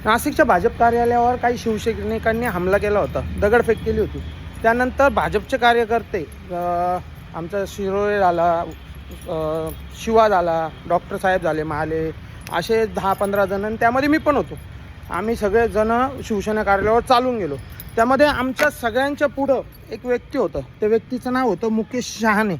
नाशिकच्या भाजप कार्यालयावर काही शिवसैनिकांनी हमला केला होता, दगडफेक केली होती. त्यानंतर भाजपचे कार्यकर्ते आमचा शिरोळे झाला, शिवा झाला, डॉक्टर साहेब झाले महाले, असे 10-15 जण, आणि त्यामध्ये मी पण होतो. आम्ही सगळेजण शिवसेना कार्यालयावर चालून गेलो. त्यामध्ये आमच्या सगळ्यांच्या पुढं एक व्यक्ती होतं. त्या व्यक्तीचं नाव होतं मुकेश शहाणे.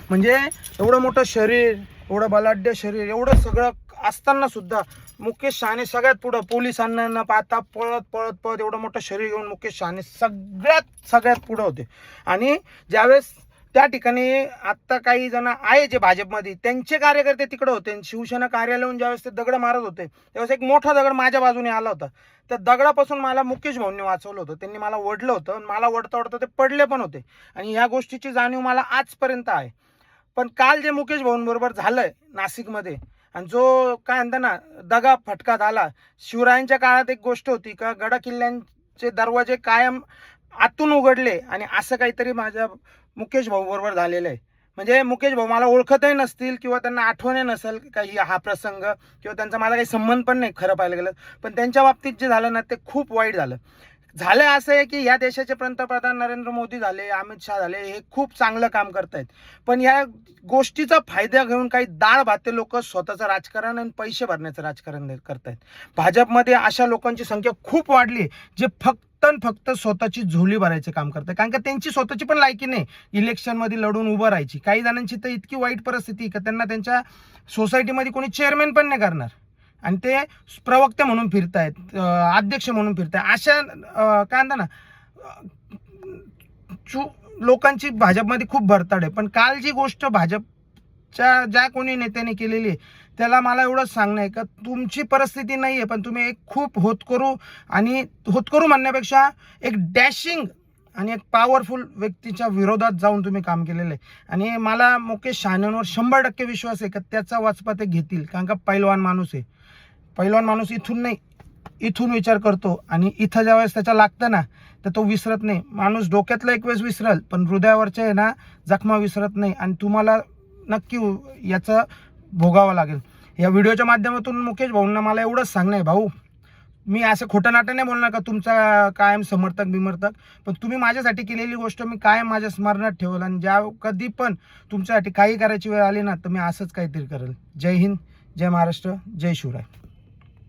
म्हणजे एवढं मोठं शरीर, एवढं बलाढ्य शरीर, एवढं सगळं असताना सुद्धा मुकेश शहाणे सगळ्यात पुढं, पोलिसांना न पाहता पळत पळत पळत एवढं मोठं शरीर घेऊन मुकेश शहाणे सगळ्यात पुढं होते. आणि ज्यावेळेस त्या ठिकाणी आत्ता काही जण आहे जे भाजपमध्ये, त्यांचे कार्यकर्ते तिकडे होते. शिवसेना कार्यालयाहून ज्यावेळेस ते दगड मारत होते, त्यावेळेस एक मोठा दगड माझ्या बाजूने आला होता. त्या दगडापासून मला मुकेश भाऊंनी वाचवलं होतं. त्यांनी मला ओढलं होतं. मला ओढता ओढता ते पडले पण होते. आणि ह्या गोष्टीची जाणीव मला आजपर्यंत आहे. पण काल जे मुकेश भाऊंबरोबर झालंय नाशिकमध्ये, आणि जो काय म्हणता ना दगा फटका झाला, शिवरायांच्या काळात एक गोष्ट होती का गडा किल्ल्यांचे दरवाजे कायम आतून उघडले, आणि असं काहीतरी माझ्या मुकेश भाऊ बरोबर झालेलं आहे. म्हणजे मुकेश भाऊ मला ओळखतही नसतील किंवा त्यांना आठवण नसेल काही हा प्रसंग, किंवा त्यांचा मला काही संबंध पण नाही खरं पाहायला गेलं. पण त्यांच्या बाबतीत जे झालं ना ते खूप वाईट झालं. असं आहे की या देशाचे पंतप्रधान नरेंद्र मोदी झाले, अमित शहा झाले, हे खूप चांगलं काम करतायत. पण या गोष्टीचा फायदा घेऊन काही दाळ भाते लोक स्वतःचं राजकारण आणि पैसे भरण्याचं राजकारण करतायत. भाजपमध्ये अशा लोकांची संख्या खूप वाढली, जे फक्त स्वतःची झोली भरायचे काम करतात. कारण का त्यांची स्वतःची पण लायकी नाही इलेक्शनमध्ये लढून उभं राहायची. काही जणांची तर इतकी वाईट परिस्थिती का त्यांना त्यांच्या सोसायटीमध्ये कोणी चेअरमॅन पण नाही करणार, आणि ते प्रवक्ते म्हणून फिरतायत, अध्यक्ष म्हणून फिरतायत. अशा काय म्हणता ना लोकांची भाजपमध्ये खूप भरताड आहे. पण काल जी गोष्ट भाजपच्या ज्या कोणी नेत्याने केलेली आहे, त्याला मला एवढंच सांगणं आहे का तुमची परिस्थिती नाही आहे, पण तुम्ही एक खूप होतकरू म्हणण्यापेक्षा एक डॅशिंग आणि एक पॉवरफुल व्यक्तीच्या विरोधात जाऊन तुम्ही काम केलेलं आहे. आणि मला मुकेश शहाणेंवर 100% विश्वास आहे का त्याचा वाचपा ते घेतील. कारण का पैलवान माणूस आहे. पैलवान माणूस इथून नाही इथून विचार करतो, आणि इथं ज्यावेळेस त्याच्या लागतं ना तर तो विसरत नाही. माणूस डोक्यातला एक वेळेस विसरल, पण हृदयावरच्या आहे ना जखमा विसरत नाही. आणि तुम्हाला नक्की याचं भोगावं लागेल. या व्हिडिओच्या माध्यमातून मुकेश भाऊंना मला एवढंच सांगणं आहे, भाऊ मी असं खोटं नाटं नाही बोलणार का तुमचा कायम समर्थक, पण तुम्ही माझ्यासाठी केलेली गोष्ट मी कायम माझ्या स्मरणात ठेवलं. आणि ज्या कधी पण तुमच्यासाठी काही करायची वेळ आली ना तर मी असंच काहीतरी करेल. जय हिंद, जय महाराष्ट्र, जय शिवराय.